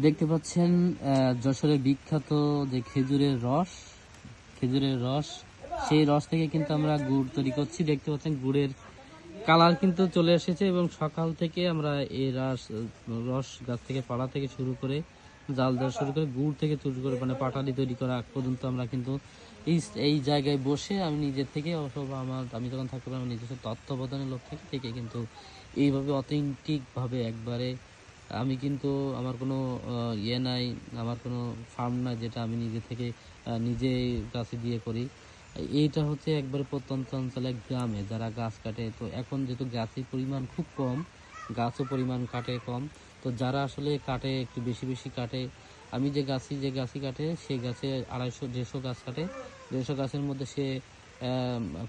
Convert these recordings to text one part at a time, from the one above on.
দেখতে পাচ্ছেন যশোরের বিখ্যাত যে খেজুরের রস, সেই রস থেকে কিন্তু আমরা গুড় তৈরি করছি। দেখতে পাচ্ছেন গুড়ের কালার কিন্তু চলে এসেছে এবং সকাল থেকে আমরা এই রস গাছ থেকে পাড়া থেকে শুরু করে জাল দেওয়া শুরু করে গুড় থেকে শুরু করে মানে পাটালি তৈরি করা আগ পর্যন্ত আমরা কিন্তু এই জায়গায় বসে আমি নিজের থেকে অথবা আমি যখন থাকতে পারি আমার নিজস্ব তত্ত্বাবধানের লোক থেকে কিন্তু এইভাবে অথেন্টিকভাবে একবারে আমি কিন্তু আমার কোনো ইয়ে নাই, আমার কোনো ফার্ম নাই যেটা আমি নিজে থেকে নিজে গাছে দিয়ে করি। এইটা হচ্ছে একবারে প্রত্যন্ত অঞ্চলে গ্রামে যারা গাছ কাটে, তো এখন যেহেতু গাছের পরিমাণ খুব কম, গাছও পরিমাণ কাটে কম, তো যারা আসলে কাটে একটু বেশি বেশি কাটে, আমি যে গাছই কাটে সেই গাছে 250-150 গাছ কাটে। 150 গাছের মধ্যে সে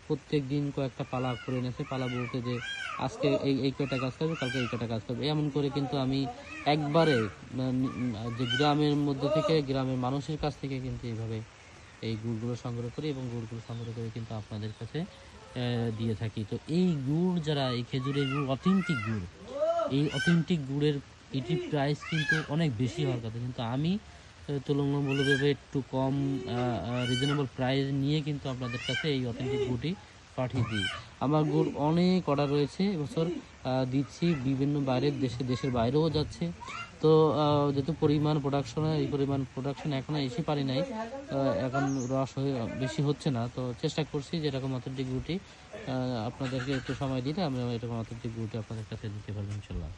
প্রত্যেক দিন কয়েকটা পালা করে এনেছে। পালা বলতে যে আজকে এই কয়টা গাছ কাটবে, কালকে এই কয়টা গাছ কাটবে, এমন করে কিন্তু আমি একবারে যে গ্রামের মধ্যে থেকে গ্রামের মানুষের কাছ থেকে কিন্তু এইভাবে এই গুড়গুলো সংগ্রহ করি এবং গুড়গুলো সংগ্রহ করে কিন্তু আপনাদের কাছে দিয়ে থাকি। তো এই গুড় যারা এই খেজুরের গুড় অথেন্টিক গুড়, এই অথেন্টিক গুড়ের এটির প্রাইস কিন্তু অনেক বেশি হওয়ার কথা, কিন্তু আমি তুলনামূলকভাবে একটু কম রিজনেবল প্রাইস নিয়ে কিন্তু আপনাদের কাছে এই অথেন্টিক গুড়টি পাঠিয়ে দিই। আমার গুড় অনেক অর্ডার রয়েছে এবছর, দিচ্ছি বিভিন্ন দেশের বাইরেও যাচ্ছে। তো যেহেতু এই পরিমাণ প্রোডাকশন এখনও এসে পারি নাই, এখন রস হয়ে বেশি হচ্ছে না, তো চেষ্টা করছি যেরকম অথেন্টিক গুড়টি আপনাদেরকে একটু সময় দিলে আমরা এরকম অথেন্টিক গুড়টি আপনাদের কাছে দিতে পারবো ইনশাল্লাহ।